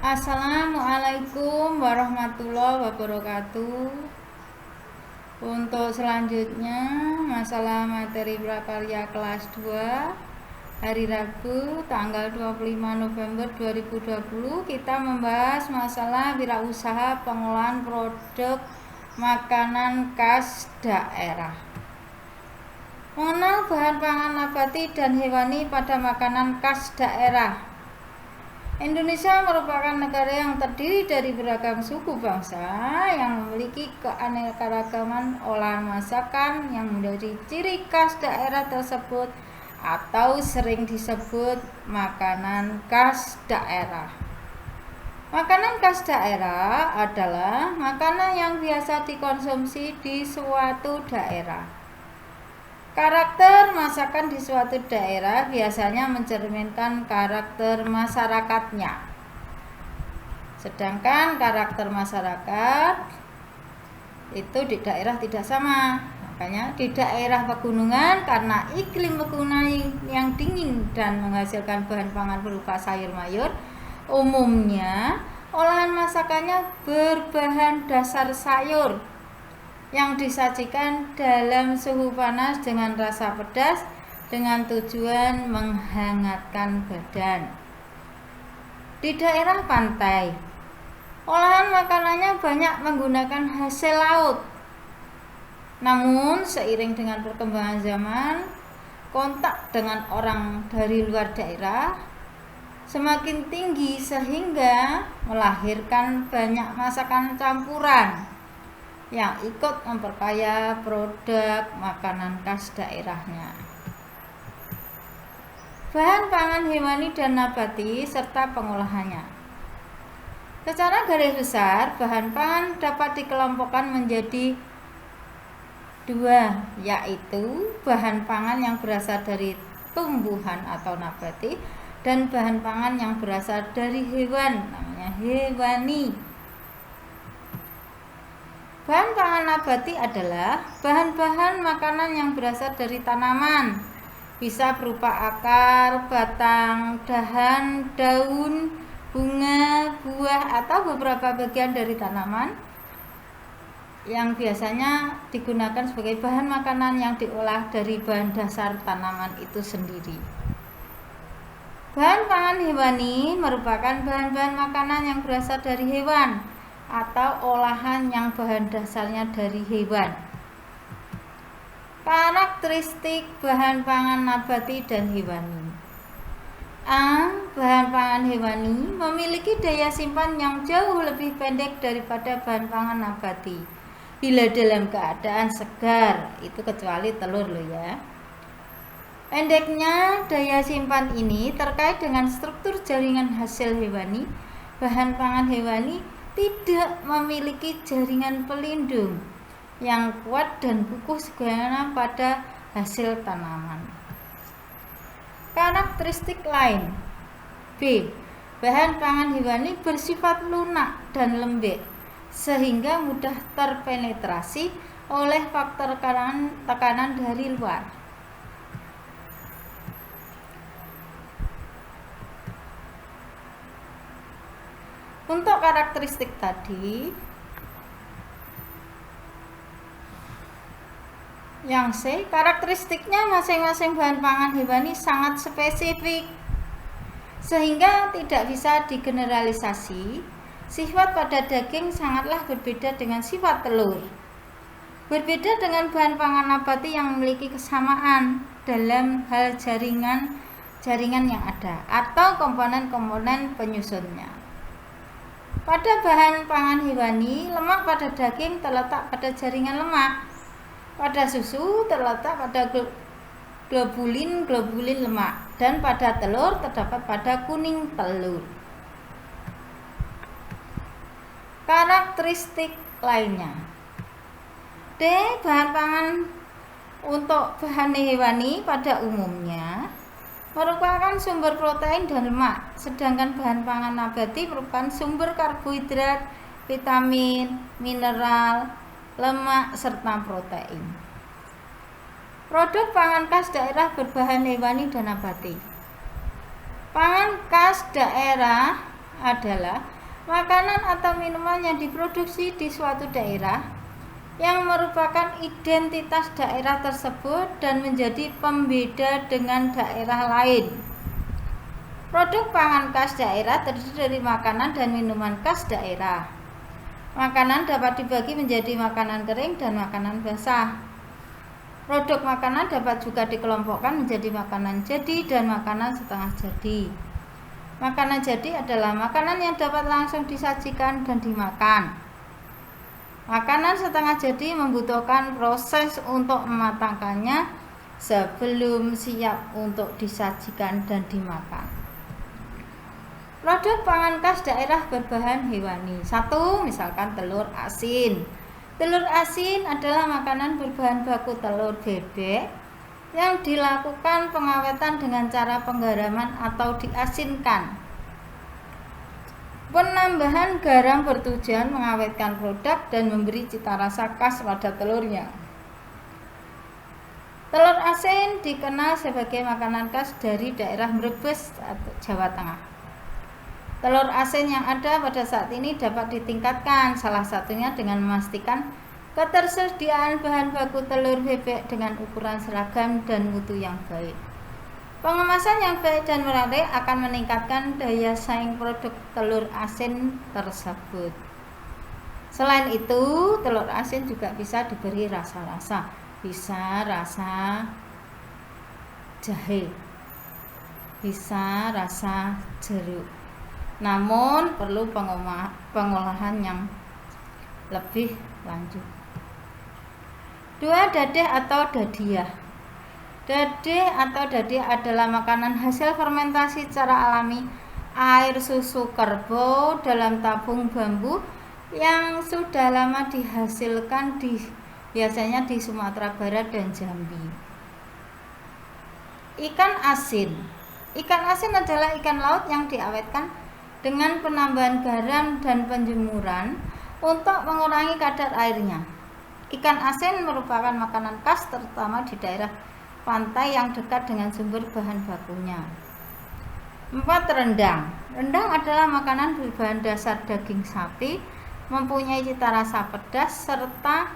Assalamualaikum warahmatullahi wabarakatuh. Untuk selanjutnya masalah materi prakarya kelas 2 hari Rabu tanggal 25 November 2020 kita membahas masalah wirausaha pengolahan produk makanan khas daerah. Mengenal bahan pangan nabati dan hewani pada makanan khas daerah. Indonesia merupakan negara yang terdiri dari beragam suku bangsa yang memiliki keanekaragaman olahan masakan yang menjadi ciri khas daerah tersebut atau sering disebut makanan khas daerah. Makanan khas daerah adalah makanan yang biasa dikonsumsi di suatu daerah. Karakter masakan di suatu daerah biasanya mencerminkan karakter masyarakatnya. Sedangkan karakter masyarakat itu di daerah tidak sama. Makanya di daerah pegunungan karena iklim pegunungan yang dingin dan menghasilkan bahan pangan berupa sayur mayur, umumnya olahan masakannya berbahan dasar sayur yang disajikan dalam suhu panas dengan rasa pedas dengan tujuan menghangatkan badan. Di daerah pantai, olahan makanannya banyak menggunakan hasil laut. Namun seiring dengan perkembangan zaman, kontak dengan orang dari luar daerah semakin tinggi sehingga melahirkan banyak masakan campuran yang ikut memperkaya produk makanan khas daerahnya. Bahan pangan hewani dan nabati serta pengolahannya. Secara garis besar, bahan pangan dapat dikelompokkan menjadi dua, yaitu bahan pangan yang berasal dari tumbuhan atau nabati dan bahan pangan yang berasal dari hewan, namanya hewani. Bahan pangan nabati adalah bahan-bahan makanan yang berasal dari tanaman, bisa berupa akar, batang, dahan, daun, bunga, buah, atau beberapa bagian dari tanaman yang biasanya digunakan sebagai bahan makanan yang diolah dari bahan dasar tanaman itu sendiri. Bahan pangan hewani merupakan bahan-bahan makanan yang berasal dari hewan atau olahan yang bahan dasarnya dari hewan. Karakteristik bahan pangan nabati dan hewani. A. Bahan pangan hewani memiliki daya simpan yang jauh lebih pendek daripada bahan pangan nabati bila dalam keadaan segar, itu kecuali telur loh ya. Pendeknya daya simpan ini terkait dengan struktur jaringan hasil hewani. Bahan pangan hewani tidak memiliki jaringan pelindung yang kuat dan kukuh sebagaimana pada hasil tanaman. Karakteristik lain. B. Bahan pangan hewani bersifat lunak dan lembek sehingga mudah terpenetrasi oleh faktor tekanan dari luar. Untuk karakteristik tadi, yang C, karakteristiknya masing-masing bahan pangan hewani sangat spesifik sehingga tidak bisa digeneralisasi. Sifat pada daging sangatlah berbeda dengan sifat telur. Berbeda dengan bahan pangan nabati yang memiliki kesamaan dalam hal jaringan yang ada atau komponen-komponen penyusunnya. Pada bahan pangan hewani, lemak pada daging terletak pada jaringan lemak. Pada susu terletak pada globulin lemak, dan pada telur terdapat pada kuning telur. Karakteristik lainnya. D. Bahan pangan untuk bahan hewani pada umumnya merupakan sumber protein dan lemak, sedangkan bahan pangan nabati merupakan sumber karbohidrat, vitamin, mineral, lemak, serta protein. Produk pangan khas daerah berbahan hewani dan nabati. Pangan khas daerah adalah makanan atau minuman yang diproduksi di suatu daerah yang merupakan identitas daerah tersebut dan menjadi pembeda dengan daerah lain. Produk pangan khas daerah terdiri dari makanan dan minuman khas daerah. Makanan dapat dibagi menjadi makanan kering dan makanan basah. Produk makanan dapat juga dikelompokkan menjadi makanan jadi dan makanan setengah jadi. Makanan jadi adalah makanan yang dapat langsung disajikan dan dimakan. Makanan setengah jadi membutuhkan proses untuk mematangkannya sebelum siap untuk disajikan dan dimakan. Produk pangan khas daerah berbahan hewani. 1. Misalkan telur asin. Telur asin adalah makanan berbahan baku telur bebek yang dilakukan pengawetan dengan cara penggaraman atau diasinkan. Penambahan garam bertujuan mengawetkan produk dan memberi cita rasa khas pada telurnya. Telur asin dikenal sebagai makanan khas dari daerah Brebes atau Jawa Tengah. Telur asin yang ada pada saat ini dapat ditingkatkan, salah satunya dengan memastikan ketersediaan bahan baku telur bebek dengan ukuran seragam dan mutu yang baik. Pengemasan yang baik dan menarik akan meningkatkan daya saing produk telur asin tersebut. Selain itu, telur asin juga bisa diberi rasa-rasa. Bisa rasa jahe, bisa rasa jeruk. Namun perlu pengolahan yang lebih lanjut. 2. Dadeh atau dadiah. Dadeh atau dadiah adalah makanan hasil fermentasi secara alami air susu kerbau dalam tabung bambu yang sudah lama dihasilkan biasanya di Sumatera Barat dan Jambi. Ikan asin. Ikan asin adalah ikan laut yang diawetkan dengan penambahan garam dan penjemuran untuk mengurangi kadar airnya. Ikan asin merupakan makanan khas terutama di daerah pantai yang dekat dengan sumber bahan bakunya. 4. Rendang. Rendang adalah makanan berbahan dasar daging sapi, mempunyai cita rasa pedas serta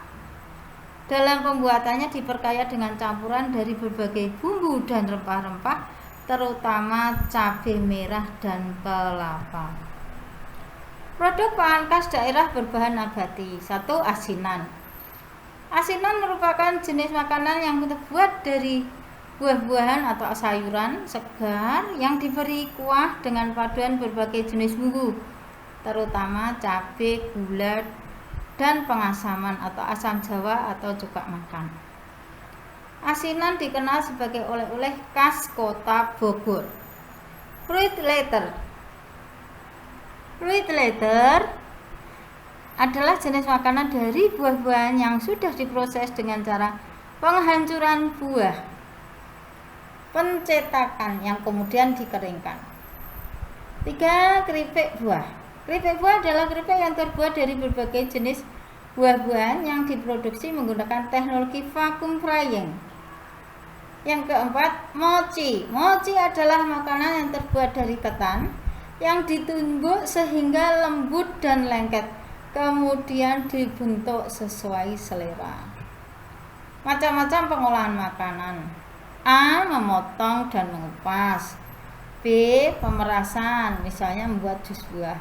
dalam pembuatannya diperkaya dengan campuran dari berbagai bumbu dan rempah-rempah, terutama cabai merah dan kelapa. Produk pangan khas daerah berbahan nabati. 1. Asinan. Asinan merupakan jenis makanan yang terbuat dari buah-buahan atau sayuran segar yang diberi kuah dengan paduan berbagai jenis bumbu, terutama cabai, gula, dan pengasaman atau asam jawa atau cuka makan. Asinan dikenal sebagai oleh-oleh khas kota Bogor. Fruit leather. Fruit leather adalah jenis makanan dari buah-buahan yang sudah diproses dengan cara penghancuran buah, pencetakan yang kemudian dikeringkan. 3. Keripik buah. Keripik buah adalah keripik yang terbuat dari berbagai jenis buah-buahan yang diproduksi menggunakan teknologi vacuum frying. Yang 4. Mochi. Mochi adalah makanan yang terbuat dari ketan yang ditumbuk sehingga lembut dan lengket, kemudian dibentuk sesuai selera. Macam-macam pengolahan makanan. A. Memotong dan mengupas. B. Pemerasan, misalnya membuat jus buah.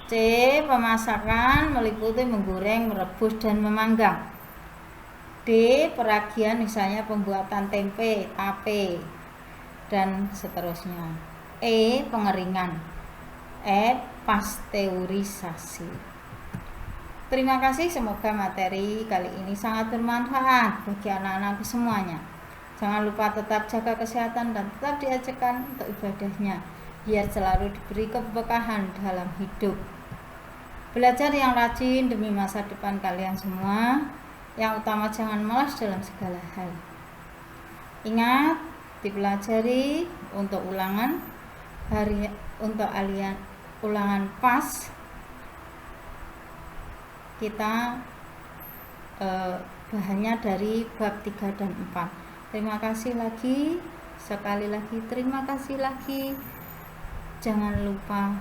C. Pemasakan meliputi menggoreng, merebus, dan memanggang. D. Peragian, misalnya pembuatan tempe, tape, dan seterusnya. E. Pengeringan. F. Pasteurisasi. Terima kasih, semoga materi kali ini sangat bermanfaat bagi anak-anak semuanya. Jangan lupa tetap jaga kesehatan dan tetap diajarkan untuk ibadahnya, biar selalu diberi keberkahan dalam hidup. Belajar yang rajin demi masa depan kalian semua. Yang utama jangan malas dalam segala hal. Ingat, dipelajari untuk ulangan ulangan PAS. Kita bahannya dari bab 3 dan 4. Terima kasih lagi, sekali lagi terima kasih lagi. Jangan lupa